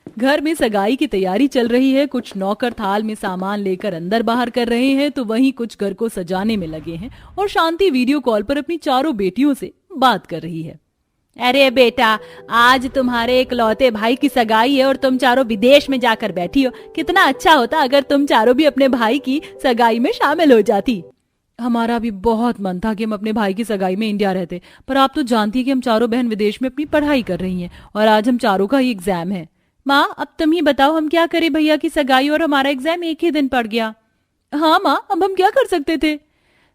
घर में सगाई की तैयारी चल रही है। कुछ नौकर थाल में सामान लेकर अंदर बाहर कर रहे हैं तो वहीं कुछ घर को सजाने में लगे हैं और शांति वीडियो कॉल पर अपनी चारों बेटियों से बात कर रही है। अरे बेटा, आज तुम्हारे इकलौते भाई की सगाई है और तुम चारों विदेश में जाकर बैठी हो। कितना अच्छा होता अगर तुम चारों भी अपने भाई की सगाई में शामिल हो जाती। हमारा भी बहुत मन था कि हम अपने भाई की सगाई में इंडिया रहते, पर आप तो जानती है कि हम चारों बहन विदेश में अपनी पढ़ाई कर रही हैं और आज हम चारों का ही एग्जाम है। माँ, अब तुम ही बताओ हम क्या करें, भैया की सगाई और हमारा एग्जाम एक ही दिन पड़ गया। हाँ माँ, अब हम क्या कर सकते थे।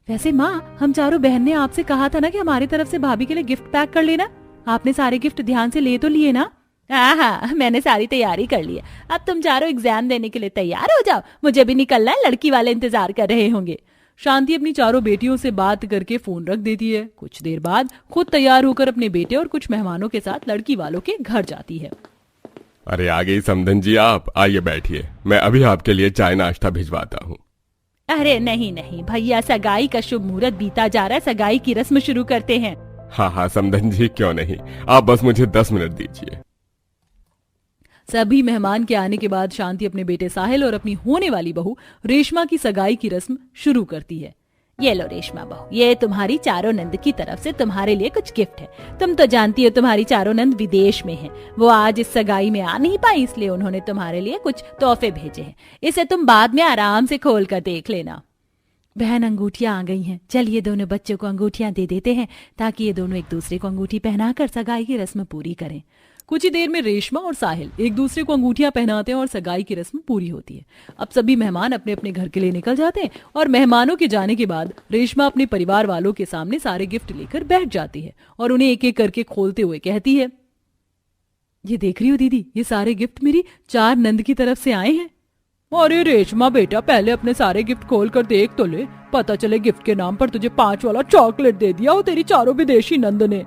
वैसे माँ, हम चारों बहन ने आपसे कहा था ना कि हमारी तरफ से भाभी के लिए गिफ्ट पैक कर लेना। आपने सारे गिफ्ट ध्यान से ले तो लिए ना। हाँ, मैंने सारी तैयारी कर ली है। अब तुम चारों एग्जाम देने के लिए तैयार हो जाओ, मुझे भी निकलना है, लड़की वाले इंतजार कर रहे होंगे। शांति अपनी चारों बेटियों से बात करके फोन रख देती है। कुछ देर बाद खुद तैयार होकर अपने बेटे और कुछ मेहमानों के साथ लड़की वालों के घर जाती है। अरे आ गई समधन जी, आप आइए बैठिए, मैं अभी आपके लिए चाय नाश्ता भिजवाता हूँ। अरे नहीं नहीं भैया, सगाई का शुभ मुहूर्त बीता जा रहा है, सगाई की रस्म शुरू करते हैं। हाँ समधन जी, क्यों नहीं, आप बस मुझे 10 मिनट दीजिए। सभी मेहमान के आने के बाद शांति अपने बेटे साहिल और अपनी होने वाली बहू रेशमा की सगाई की रस्म शुरू करती है। ये लो रेशमा बहू, ये तुम्हारी चारों नंद की तरफ से तुम्हारे लिए कुछ गिफ्ट है। तुम तो जानती हो तुम्हारी चारों नंद विदेश में हैं। वो आज इस सगाई में आ नहीं पाई, इसलिए उन्होंने तुम्हारे लिए कुछ तोहफे भेजे हैं। इसे तुम बाद में आराम से खोल कर देख लेना। बहन, अंगूठियां आ गई हैं, चल ये दोनों बच्चों को अंगूठियां दे देते हैं ताकि ये दोनों एक दूसरे को अंगूठी पहनाकर सगाई की रस्म पूरी करें। कुछ ही देर में रेशमा और साहिल एक दूसरे को अंगूठियां पहनाते हैं और सगाई की रस्म पूरी होती है। अब सभी मेहमान अपने अपने घर के लिए निकल जाते हैं और मेहमानों के जाने के बाद रेशमा अपने परिवार वालों के सामने सारे गिफ्ट लेकर बैठ जाती है और उन्हें एक एक करके खोलते हुए कहती है, ये देख रही हो दीदी, ये सारे गिफ्ट मेरी 4 नंद की तरफ से आए हैं। अरे रेशमा बेटा, पहले अपने सारे गिफ्ट खोल कर देख तो ले, पता चले गिफ्ट के नाम पर तुझे 5 वाला चॉकलेट दे दिया हो तेरी चारों विदेशी नंद ने।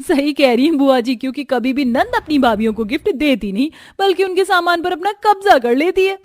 सही कह रही है बुआ जी, क्योंकि कभी भी नंद अपनी भाभियों को गिफ्ट देती नहीं बल्कि उनके सामान पर अपना कब्जा कर लेती है।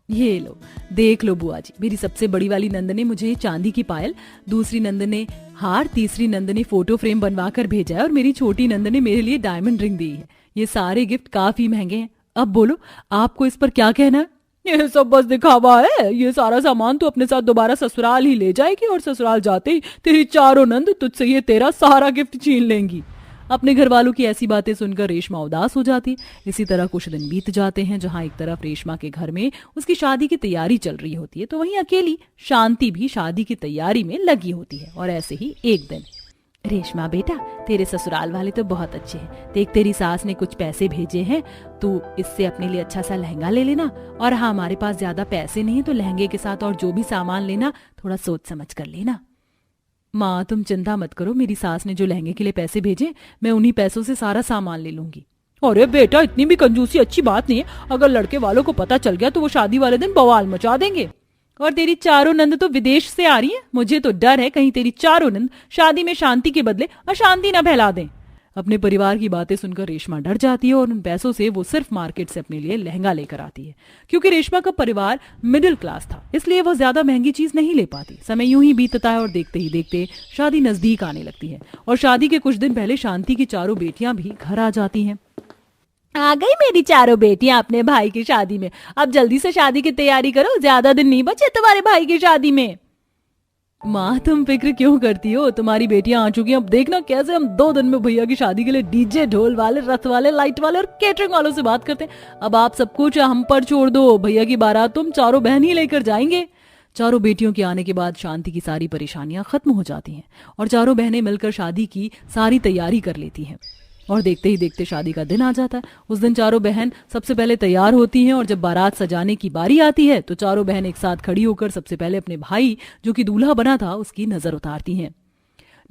ये लो, देख लो बुआ जी, मेरी सबसे बड़ी वाली नंद ने मुझे चांदी की पायल, दूसरी नंद ने हार, तीसरी नंद ने फोटो फ्रेम बनवा कर भेजा है और मेरी छोटी नंद ने मेरे लिए डायमंड रिंग दी है। ये सारे गिफ्ट काफी महंगे हैं। अब बोलो, आपको इस पर क्या कहना है। ये सब बस दिखावा है। ये सारा सामान तो अपने साथ दोबारा ससुराल ही ले जाएगी और ससुराल जाते ही तेरी चारों नंद तुझसे ये तेरा सारा गिफ्ट छीन लेंगी। अपने घर वालों की ऐसी बातें सुनकर रेशमा उदास हो जाती। इसी तरह कुछ दिन बीत जाते हैं, जहां एक तरफ रेशमा के घर में उसकी शादी की तैयारी चल रही होती है तो वहीं अकेली शांति भी शादी की तैयारी में लगी होती है। और ऐसे ही एक दिन, रेशमा बेटा, तेरे ससुराल वाले तो बहुत अच्छे हैं। देख, तेरी सास ने कुछ पैसे भेजे हैं, तू इससे अपने लिए अच्छा सा लहंगा ले लेना। और हाँ, हमारे पास ज्यादा पैसे नहीं तो लहंगे के साथ और जो भी सामान लेना थोड़ा सोच समझ कर लेना। माँ, तुम चिंता मत करो, मेरी सास ने जो लहंगे के लिए पैसे भेजे मैं उन्हीं पैसों से सारा सामान ले लूंगी। अरे बेटा, इतनी भी कंजूसी अच्छी बात नहीं है। अगर लड़के वालों को पता चल गया तो वो शादी वाले दिन बवाल मचा देंगे। और तेरी चारों नंद तो विदेश से आ रही है, मुझे तो डर है कहीं तेरी चारों नंद शादी में शांति के बदले अशांति न फैला दें। अपने परिवार की बातें सुनकर रेशमा डर जाती है और उन पैसों से वो सिर्फ मार्केट से अपने लिए लहंगा लेकर आती है। क्योंकि रेशमा का परिवार मिडिल क्लास था, इसलिए वो ज्यादा महंगी चीज नहीं ले पाती। समय यूं ही बीतता है और देखते ही देखते शादी नजदीक आने लगती है और शादी के कुछ दिन पहले शांति की चारों बेटियां भी घर आ जाती हैं। आ गई मेरी चारों बेटियां अपने भाई की शादी में। अब जल्दी से शादी की तैयारी करो, ज्यादा दिन नहीं बचे तुम्हारे भाई की शादी में। माँ, तुम फिक्र क्यों करती हो, तुम्हारी बेटियां आ चुकी हैं। अब देखना कैसे हम 2 दिन में भैया की शादी के लिए डीजे, ढोल वाले, रथ वाले, लाइट वाले और कैटरिंग वालों से बात करते हैं। अब आप सब कुछ हम पर छोड़ दो, भैया की बारात तुम चारों बहन ही लेकर जाएंगे। चारों बेटियों के आने के बाद शांति की सारी परेशानियां खत्म हो जाती हैं और चारों बहनें मिलकर शादी की सारी तैयारी कर लेती हैं। और देखते ही देखते शादी का दिन आ जाता है। उस दिन चारों बहन सबसे पहले तैयार होती हैं और जब बारात सजाने की बारी आती है तो चारों बहन एक साथ खड़ी होकर सबसे पहले अपने भाई, जो कि दूल्हा बना था, उसकी नजर उतारती हैं।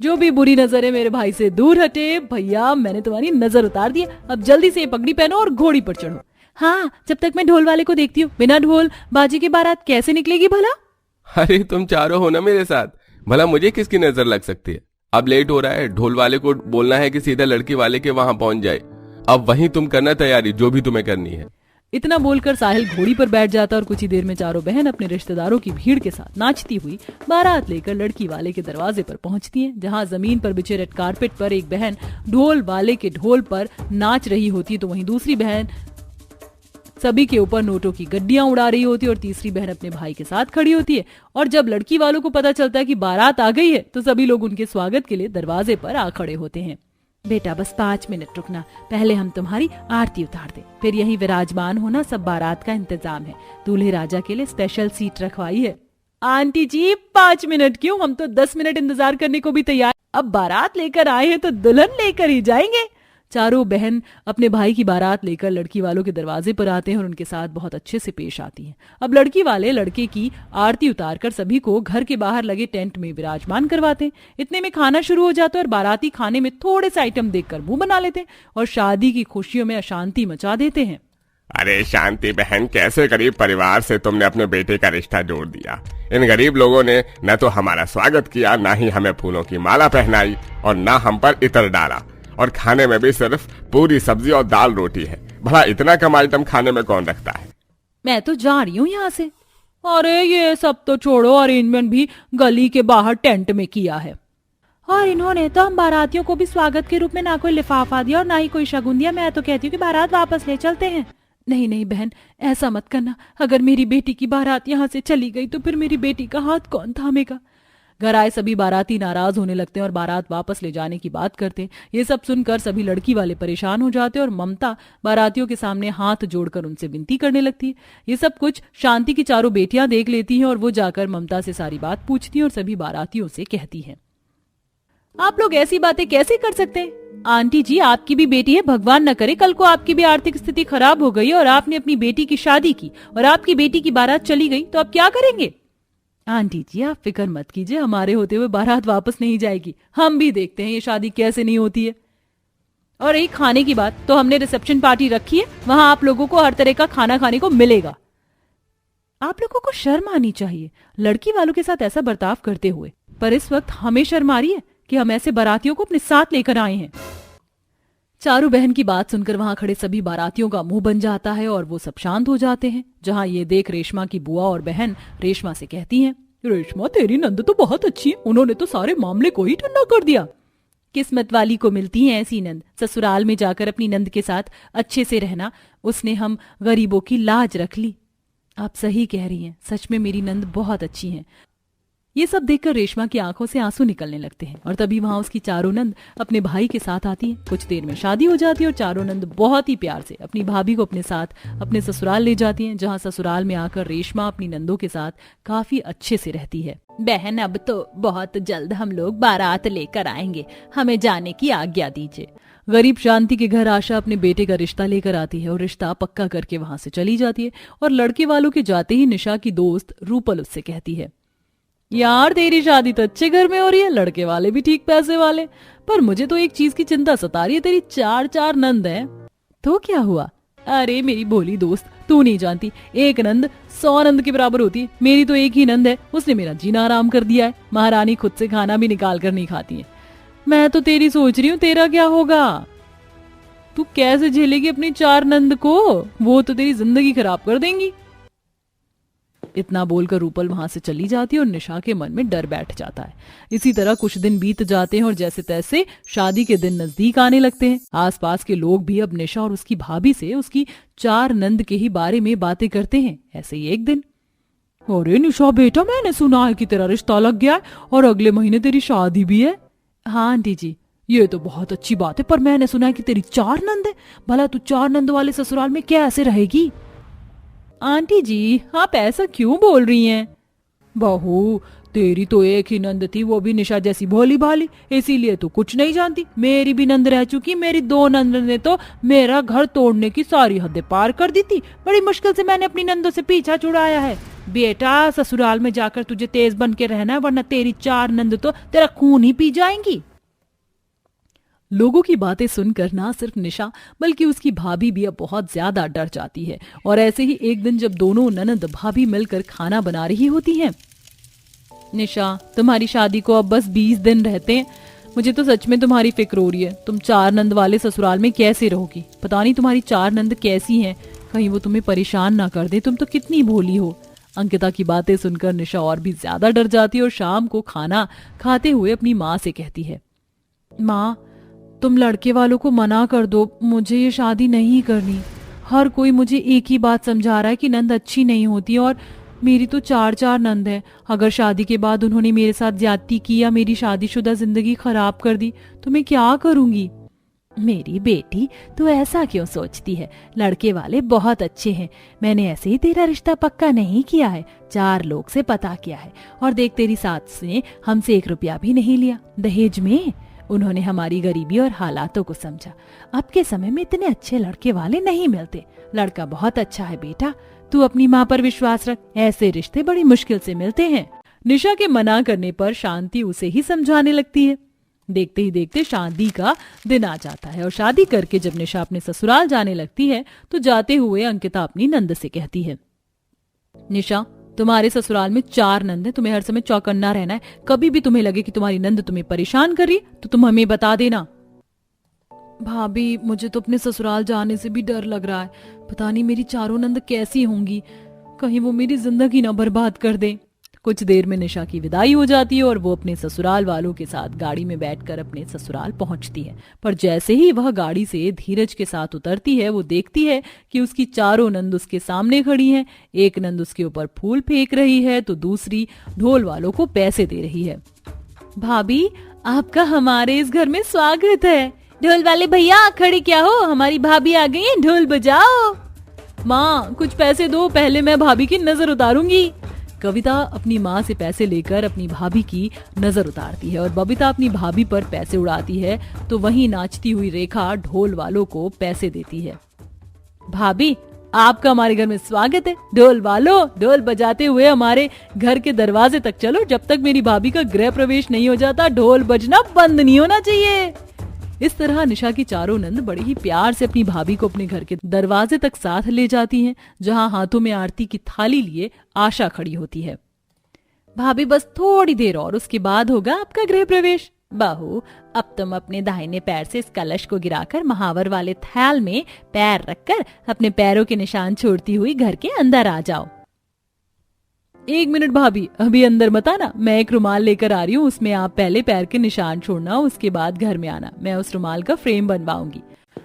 जो भी बुरी नजर है मेरे भाई से दूर हटे। भैया, मैंने तुम्हारी नजर उतार दी, अब जल्दी से ये पगड़ी पहनो और घोड़ी पर चढ़ो। हाँ, जब तक मैं ढोल वाले को देखती हूँ, बिना ढोल बाजी की बारात कैसे निकलेगी भला। अरे तुम चारों हो ना मेरे साथ, भला मुझे किसकी नजर लग सकती है। अब लेट हो रहा है, ढोल वाले को बोलना है कि सीधा लड़की वाले के वहां पहुंच जाए। अब वहीं तुम करना तैयारी, जो भी तुम्हें करनी है। इतना बोलकर साहिल घोड़ी पर बैठ जाता और कुछ ही देर में चारों बहन अपने रिश्तेदारों की भीड़ के साथ नाचती हुई बारात लेकर लड़की वाले के दरवाजे पर पहुंचती हैं, जहां जमीन पर बिछे रेड कारपेट पर एक बहन ढोल वाले के ढोल पर नाच रही होती है, तो वहीं दूसरी बहन सभी के ऊपर नोटों की गड्डियां उड़ा रही होती है और तीसरी बहन अपने भाई के साथ खड़ी होती है। और जब लड़की वालों को पता चलता है कि बारात आ गई है तो सभी लोग उनके स्वागत के लिए दरवाजे पर आ खड़े होते हैं। बेटा बस 5 मिनट रुकना, पहले हम तुम्हारी आरती उतार दें, फिर यहीं विराजमान होना, सब बारात का इंतजाम है, दूल्हे राजा के लिए स्पेशल सीट रखवाई है। आंटी जी 5 मिनट क्यों, हम तो 10 मिनट इंतजार करने को भी तैयार। अब बारात लेकर आए हैं तो दुल्हन लेकर ही जाएंगे। चारों बहन अपने भाई की बारात लेकर लड़की वालों के दरवाजे पर आते हैं और उनके साथ बहुत अच्छे से पेश आती हैं। अब लड़की वाले लड़के की आरती उतारकर सभी को घर के बाहर लगे टेंट में विराजमान करवाते हैं। इतने में खाना शुरू हो जाता है और बाराती खाने में थोड़े से आइटम देखकर मुंह बना लेते हैं और शादी की खुशियों में अशांति मचा देते हैं। अरे शांति बहन, कैसे गरीब परिवार से तुमने अपने बेटे का रिश्ता जोड़ दिया। इन गरीब लोगों ने न तो हमारा स्वागत किया, ना ही हमें फूलों की माला पहनाई और ना हम पर इत्र डाला, और खाने में भी सिर्फ पूरी सब्जी और दाल रोटी है। भला इतना कम आइटम खाने में कौन रखता है। मैं तो जा रही हूँ यहाँ से। अरे ये सब तो छोड़ो, अरेंजमेंट भी गली के बाहर टेंट में किया है और इन्होंने तो हम बारातियों को भी स्वागत के रूप में ना कोई लिफाफा दिया और ना ही कोई शगुन दिया। मैं तो कहती हूँ कि बारात वापस ले चलते हैं। नहीं नहीं बहन, ऐसा मत करना। अगर मेरी बेटी की बारात यहाँ से चली गई तो फिर मेरी बेटी का हाथ कौन थामेगा। घर आए सभी बाराती नाराज होने लगते हैं और बारात वापस ले जाने की बात करते हैं। ये सब सुनकर सभी लड़की वाले परेशान हो जाते हैं और ममता बारातियों के सामने हाथ जोड़कर उनसे विनती करने लगती है। ये सब कुछ शांति की चारों बेटियां देख लेती हैं और वो जाकर ममता से सारी बात पूछती हैं और सभी बारातियों से कहती हैं, आप लोग ऐसी बातें कैसे कर सकते हैं। आंटी जी आपकी भी बेटी है, भगवान न करे कल को आपकी भी आर्थिक स्थिति खराब हो गई और आपने अपनी बेटी की शादी की और आपकी बेटी की बारात चली गई तो आप क्या करेंगे। आंटी जी आप फिक्र मत कीजिए, हमारे होते हुए बारात वापस नहीं जाएगी। हम भी देखते हैं ये शादी कैसे नहीं होती है। और एक खाने की बात, तो हमने रिसेप्शन पार्टी रखी है, वहां आप लोगों को हर तरह का खाना खाने को मिलेगा। आप लोगों को शर्म आनी चाहिए लड़की वालों के साथ ऐसा बर्ताव करते हुए, पर इस वक्त हमें शर्म आ रही है कि हम ऐसे बारातियों को अपने साथ लेकर आए हैं। चारू बहन की बात सुनकर वहां खड़े सभी बारातियों का मुंह बन जाता है और वो सब शांत हो जाते हैं। जहां ये देख रेशमा की बुआ और बहन रेशमा से कहती हैं, रेशमा तेरी नंद तो बहुत अच्छी है, उन्होंने तो सारे मामले को ही ठंडा कर दिया। किस्मत वाली को मिलती है ऐसी नंद, ससुराल में जाकर अपनी नंद के साथ अच्छे से रहना, उसने हम गरीबों की लाज रख ली। आप सही कह रही हैं, सच में मेरी नंद बहुत अच्छी है। ये सब देखकर रेशमा की आंखों से आंसू निकलने लगते हैं और तभी वहां उसकी चारों नंद अपने भाई के साथ आती हैं। कुछ देर में शादी हो जाती है और चारों नंद बहुत ही प्यार से अपनी भाभी को अपने साथ अपने ससुराल ले जाती हैं, जहां ससुराल में आकर रेशमा अपनी नंदों के साथ काफी अच्छे से रहती है। बहन अब तो बहुत जल्द हम लोग बारात लेकर आएंगे, हमें जाने की आज्ञा दीजिए। गरीब शांति के घर आशा अपने बेटे का रिश्ता लेकर आती है और रिश्ता पक्का करके वहां से चली जाती है। और लड़के वालों के जाते ही निशा की दोस्त रूपल उससे कहती है, यार तेरी शादी तो अच्छे घर में हो रही है, लड़के वाले भी ठीक पैसे वाले, पर मुझे तो एक चीज की चिंता सता रही है, तेरी 4 नंद हैं। तो क्या हुआ। अरे मेरी भोली दोस्त, तू नहीं जानती, एक नंद 100 नंद के बराबर होती है। मेरी तो एक ही नंद है, उसने मेरा जीना आराम कर दिया है। महारानी खुद से खाना भी निकाल कर नहीं खाती है। मैं तो तेरी सोच रही हूँ तेरा क्या होगा। तू कैसे झेलेगी अपनी 4 नंद को, वो तो तेरी जिंदगी खराब कर देंगी। इतना बोलकर रूपल वहां से चली जाती है और निशा के मन में डर बैठ जाता है। इसी तरह कुछ दिन बीत जाते हैं और जैसे तैसे शादी के दिन नजदीक आने लगते हैं। आसपास के लोग भी अब निशा और उसकी भाभी से उसकी 4 नंद के ही बारे में बातें करते हैं। ऐसे ही एक दिन, अरे निशा बेटा, मैंने सुना है कि तेरा रिश्ता लग गया है और अगले महीने तेरी शादी भी है। हाँ आंटी जी, ये तो बहुत अच्छी बात है, पर मैंने सुना है कि तेरी 4 नंद है। भला तू 4 नंद वाले ससुराल में कैसे रहेगी। आंटी जी आप ऐसा क्यों बोल रही हैं। बहू तेरी तो एक ही नंद थी, वो भी निशा जैसी भोली भाली, इसीलिए तो कुछ नहीं जानती। मेरी भी नंद रह चुकी, मेरी 2 नंद ने तो मेरा घर तोड़ने की सारी हदें पार कर दी थी। बड़ी मुश्किल से मैंने अपनी नंदों से पीछा छुड़ाया है। बेटा ससुराल में जाकर तुझे तेज बन के रहना है, वरना तेरी 4 नंद तो तेरा खून ही पी जाएंगी। लोगों की बातें सुनकर ना सिर्फ निशा बल्कि उसकी भाभी भी अब बहुत ज्यादा डर जाती है। और ऐसे ही एक दिन जब दोनों ननद भाभी मिलकर खाना बना रही होती हैं, निशा तुम्हारी शादी को अब बस 20 दिन रहते हैं, मुझे तो सच में तुम्हारी फिक्र हो रही है। तुम 4 नंद वाले ससुराल में कैसे रहोगी। पता नहीं तुम्हारी 4 नंद कैसी हैं, कहीं वो तुम्हें परेशान ना कर दे, तुम तो कितनी भोली हो। अंकिता की बातें सुनकर निशा और भी ज्यादा डर जाती है और शाम को खाना खाते हुए अपनी माँ से कहती है, माँ तुम लड़के वालों को मना कर दो, मुझे ये शादी नहीं करनी। हर कोई मुझे एक ही बात समझा रहा है कि नंद अच्छी नहीं होती और मेरी तो चार चार नंद है। अगर शादी के बाद उन्होंने मेरे साथ ज्यादती की या मेरी शादीशुदा जिंदगी खराब कर दी तो मैं क्या करूंगी। मेरी बेटी तू ऐसा क्यों सोचती है, लड़के वाले बहुत अच्छे हैं। मैंने ऐसे ही तेरा रिश्ता पक्का नहीं किया है, 4 लोग से पता किया है। और देख तेरी सास ने हमसे 1 रुपया भी नहीं लिया दहेज में। उन्होंने हमारी गरीबी और हालातों को समझा। अब के समय में इतने अच्छे लड़के वाले नहीं मिलते। लड़का बहुत अच्छा है बेटा, तू अपनी माँ पर विश्वास रख, ऐसे रिश्ते बड़ी मुश्किल से मिलते हैं। निशा के मना करने पर शांति उसे ही समझाने लगती है। देखते ही देखते शादी का दिन आ जाता है और शादी करके जब निशा अपने ससुराल जाने लगती है तो जाते हुए अंकिता अपनी नंद से कहती है, निशा तुम्हारे ससुराल में 4 नंद है, तुम्हें हर समय चौकन्ना रहना है। कभी भी तुम्हें लगे कि तुम्हारी नंद तुम्हें परेशान कर रही तो तुम हमें बता देना। भाभी मुझे तो अपने ससुराल जाने से भी डर लग रहा है, पता नहीं मेरी चारों नंद कैसी होंगी, कहीं वो मेरी जिंदगी ना बर्बाद कर दे। कुछ देर में निशा की विदाई हो जाती है और वो अपने ससुराल वालों के साथ गाड़ी में बैठकर अपने ससुराल पहुंचती है। पर जैसे ही वह गाड़ी से धीरज के साथ उतरती है वो देखती है कि उसकी चारों नंद उसके सामने खड़ी हैं। एक नंद उसके ऊपर फूल फेंक रही है तो दूसरी ढोल वालों को पैसे दे रही है। भाभी आपका हमारे इस घर में स्वागत है। ढोल वाले भैया खड़े क्या हो, हमारी भाभी आ गई है, ढोल बजाओ। माँ कुछ पैसे दो, पहले मैं भाभी की नजर उतारूंगी। कविता अपनी माँ से पैसे लेकर अपनी भाभी की नजर उतारती है और बबीता अपनी भाभी पर पैसे उड़ाती है तो वहीं नाचती हुई रेखा ढोल वालों को पैसे देती है। भाभी आपका हमारे घर में स्वागत है। ढोल वालों ढोल बजाते हुए हमारे घर के दरवाजे तक चलो, जब तक मेरी भाभी का गृह प्रवेश नहीं हो जाता ढोल बजना बंद नहीं होना चाहिए। इस तरह निशा की चारों नंद बड़े ही प्यार से अपनी भाभी को अपने घर के दरवाजे तक साथ ले जाती हैं, जहां हाथों में आरती की थाली लिए आशा खड़ी होती है। भाभी बस थोड़ी देर और, उसके बाद होगा आपका गृह प्रवेश। बहू अब तुम अपने दाहिने पैर से इस कलश को गिराकर महावर वाले थाल में पैर रखकर अपने पैरों के निशान छोड़ती हुई घर के अंदर आ जाओ। 1 मिनट भाभी, अभी अंदर मत आना, मैं एक रुमाल लेकर आ रही हूँ, उसमें आप पहले पैर के निशान छोड़ना, उसके बाद घर में आना, मैं उस रुमाल का फ्रेम बनवाऊंगी।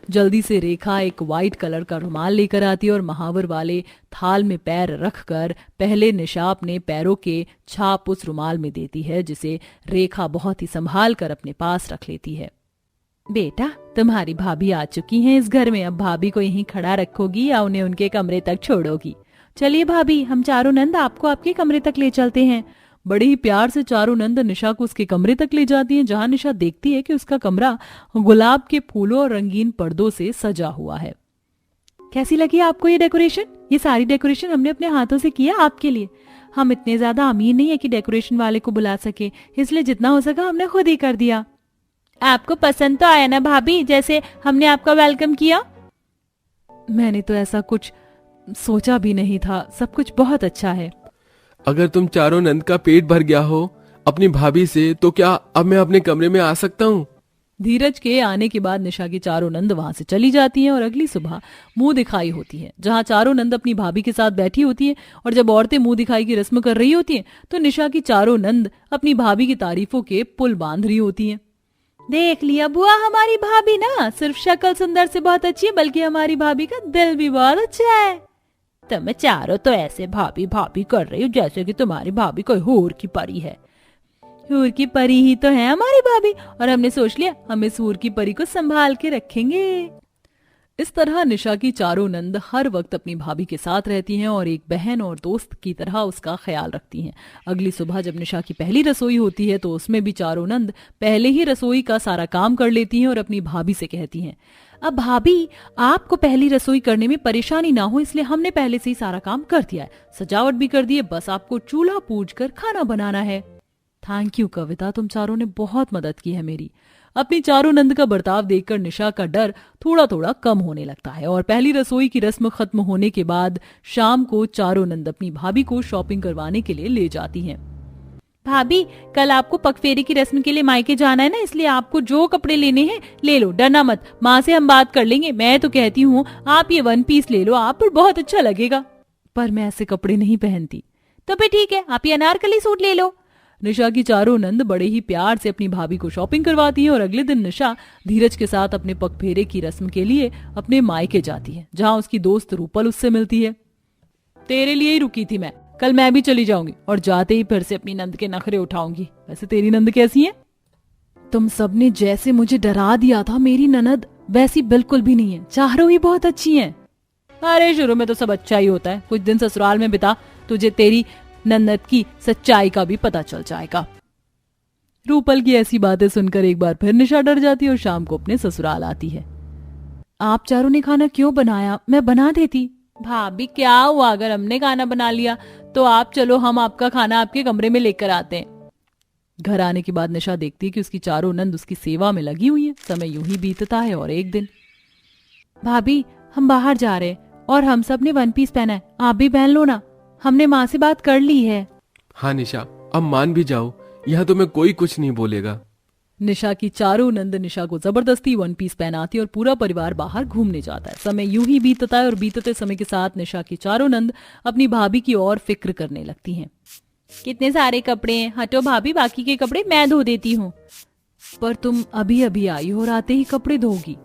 जल्दी से रेखा एक व्हाइट कलर का रुमाल लेकर आती है और महावर वाले थाल में पैर रखकर पहले निशा अपने पैरों के छाप उस रुमाल में देती है, जिसे रेखा बहुत ही संभाल कर अपने पास रख लेती है। बेटा तुम्हारी भाभी आ चुकी हैं इस घर में, अब भाभी को यहीं खड़ा रखोगी या उन्हें उनके कमरे तक छोड़ोगी? चलिए भाभी हम चारों नंद आपको आपके कमरे तक ले चलते हैं। बड़े ही प्यार से चारों नंद निशा को उसके कमरे तक ले जाती हैं, जहां निशा देखती है कि उसका कमरा गुलाब के फूलों और रंगीन पर्दों से सजा हुआ है। कैसी लगी आपको ये डेकोरेशन? ये सारी डेकोरेशन हमने अपने हाथों से किया आपके लिए। हम इतने ज्यादा अमीर नहीं है कि डेकोरेशन वाले को बुला सके, इसलिए जितना हो सका हमने खुद ही कर दिया। आपको पसंद तो आया ना भाभी, जैसे हमने आपका वेलकम किया? मैंने तो ऐसा कुछ सोचा भी नहीं था, सब कुछ बहुत अच्छा है। अगर तुम चारों नंद का पेट भर गया हो अपनी भाभी से, तो क्या अब मैं अपने कमरे में आ सकता हूँ? धीरज के आने के बाद निशा की चारों नंद वहां से चली जाती हैं और अगली सुबह मुंह दिखाई होती है, जहां चारों नंद अपनी भाभी के साथ बैठी होती हैं। और जब औरतें मुंह दिखाई की रस्म कर रही होती हैं तो निशा की चारों नंद अपनी भाभी की तारीफों के पुल बांध रही होती हैं। देख लिया बुआ, हमारी भाभी ना सिर्फ शक्ल सुंदर से बहुत अच्छी है, बल्कि हमारी भाभी का दिल भी बहुत अच्छा है। तुम चारों तो ऐसे भाभी भाभी कर रही हो जैसे कि तुम्हारी भाभी कोई हूर की परी है। हूर की परी ही तो है हमारी भाभी, और हमने सोच लिया हम इस हूर की परी को संभाल के रखेंगे। इस तरह निशा की चारों नंद हर वक्त अपनी भाभी के साथ रहती हैं और एक बहन और दोस्त की तरह उसका ख्याल रखती हैं। अगली सुबह जब निशा की पहली रसोई होती है तो उसमें भी चारों नंद पहले ही रसोई का सारा काम कर लेती हैं और अपनी भाभी से कहती हैं, अब भाभी आपको पहली रसोई करने में परेशानी ना हो इसलिए हमने पहले से ही सारा काम कर दिया है, सजावट भी कर दी है, बस आपको चूल्हा पूजकर खाना बनाना है। थैंक यू कविता, तुम चारों ने बहुत मदद की है मेरी। अपनी चारों नंद का बर्ताव देखकर निशा का डर थोड़ा थोड़ा कम होने लगता है और पहली रसोई की रस्म खत्म होने के बाद शाम को चारों नंद अपनी भाभी को शॉपिंग करवाने के लिए ले जाती हैं। भाभी कल आपको पगफेरे की रस्म के लिए मायके जाना है ना, इसलिए आपको जो कपड़े लेने हैं ले लो, डरना मत, माँ से हम बात कर लेंगे। मैं तो कहती हूँ आप ये 1 पीस ले लो, आप पर बहुत अच्छा लगेगा। पर मैं ऐसे कपड़े नहीं पहनती। तो फिर ठीक है, आप ये अनारकली सूट ले लो। निशा की चारों नंद बड़े ही प्यार से अपनी भाभी को शॉपिंग करवाती है और अगले दिन निशा धीरज के साथ अपने पगफेरे की रस्म के लिए अपने मायके जाती है, जहाँ उसकी दोस्त रूपल उससे मिलती है। तेरे लिए ही रुकी थी मैं, कल मैं भी चली जाऊंगी और जाते ही फिर से अपनी नंद के नखरे उठाऊंगी। वैसे तेरी नंद कैसी है? तुम सबने जैसे मुझे डरा दिया था, मेरी ननद वैसी बिल्कुल भी नहीं है, चारों ही बहुत अच्छी हैं। अरे शुरू में तो सब अच्छा ही होता है, कुछ दिन ससुराल में बिता, तुझे तेरी ननद की सच्चाई का भी पता चल जाएगा। रूपल की ऐसी बातें सुनकर एक बार फिर निशा डर जाती है और शाम को अपने ससुराल आती है। आप चारों ने खाना क्यों बनाया? मैं बना देती। भाभी क्या हुआ अगर हमने खाना बना लिया तो आप चलो, हम आपका खाना आपके कमरे में लेकर आते हैं। घर आने के बाद निशा देखती है कि उसकी चारों नंद उसकी सेवा में लगी हुई है। समय यूं ही बीतता है और एक दिन, भाभी हम बाहर जा रहे हैं और हम सब ने 1 पीस पहना है, आप भी पहन लो ना, हमने माँ से बात कर ली है। हाँ निशा, अब मान भी जाओ, यहाँ तुम्हें कोई कुछ नहीं बोलेगा। निशा की चारों नंद निशा को जबरदस्ती 1 पीस पहनाती और पूरा परिवार बाहर घूमने जाता है। समय यूं ही बीतता है और बीतते समय के साथ निशा की चारों नंद अपनी भाभी की ओर फिक्र करने लगती हैं। कितने सारे कपड़े हैं, हटो भाभी, बाकी के कपड़े मैं धो देती हूँ। पर तुम अभी अभी आई हो और आते ही कपड़े धोगी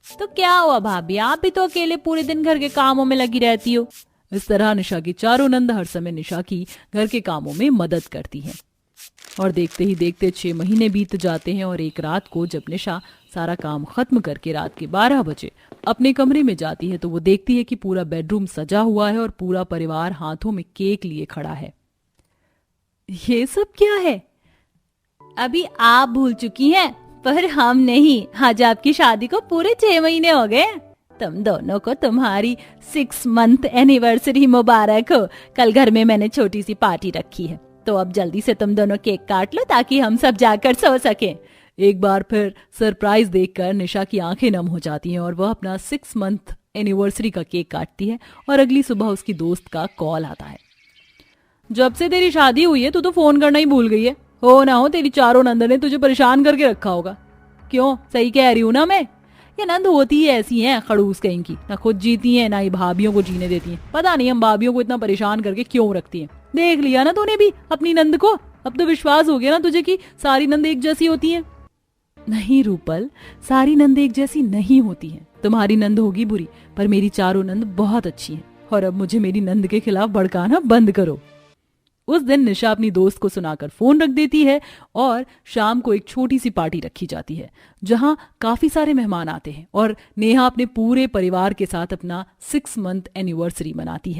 तो क्या हुआ भाभी, आप भी तो अकेले पूरे दिन घर के कामों में लगी रहती हो। इस तरह निशा की चारों नंद हर समय निशा की घर के कामों में मदद करती हैं। और देखते ही देखते 6 महीने बीत जाते हैं और एक रात को जब निशा सारा काम खत्म करके रात के 12 बजे अपने कमरे में जाती है तो वो देखती है कि पूरा बेडरूम सजा हुआ है और पूरा परिवार हाथों में केक लिए खड़ा है। ये सब क्या है? अभी आप भूल चुकी हैं, पर हम नहीं। आज आपकी शादी को पूरे 6 महीने हो गए। तुम दोनों को तुम्हारी 6 मंथ एनिवर्सरी मुबारक हो। कल घर में मैंने छोटी सी पार्टी रखी है, तो अब जल्दी से तुम दोनों केक काट लो ताकि हम सब जाकर सो सके। एक बार फिर सरप्राइज देखकर निशा की आंखें नम हो जाती हैं और वह अपना 6 मंथ एनिवर्सरी का केक काटती है और अगली सुबह उसकी दोस्त का कॉल आता है। जब से तेरी शादी हुई है तू तो फोन करना ही भूल गई है। हो ना हो तेरी चारों नंद ने तुझे परेशान करके रखा होगा। क्यों, सही कह रही हूं ना मैं? ये नंद होती ही ऐसी हैं, खड़ूस कहीं की, ना खुद जीती हैं ना ही भाभियों को जीने देती हैं। पता नहीं हम भाभियों को इतना परेशान करके क्यों रखती हैं। देख लिया ना तूने भी अपनी नंद को, अब तो विश्वास हो गया ना तुझे कि सारी नंद एक जैसी होती हैं। नहीं रूपल, सारी नंद एक जैसी नहीं होती हैं। तुम्हारी नंद होगी बुरी, पर मेरी चारों नंद बहुत अच्छी हैं। और अब मुझे मेरी नंद के खिलाफ भड़काना बंद करो। उस दिन निशा अपनी दोस्त को सुनाकर फोन रख देती है और शाम को एक छोटी सी पार्टी रखी जाती है जहां काफी सारे मेहमान आते हैं और नेहा अपने पूरे परिवार के साथ अपना 6 मंथ एनिवर्सरी मनाती है।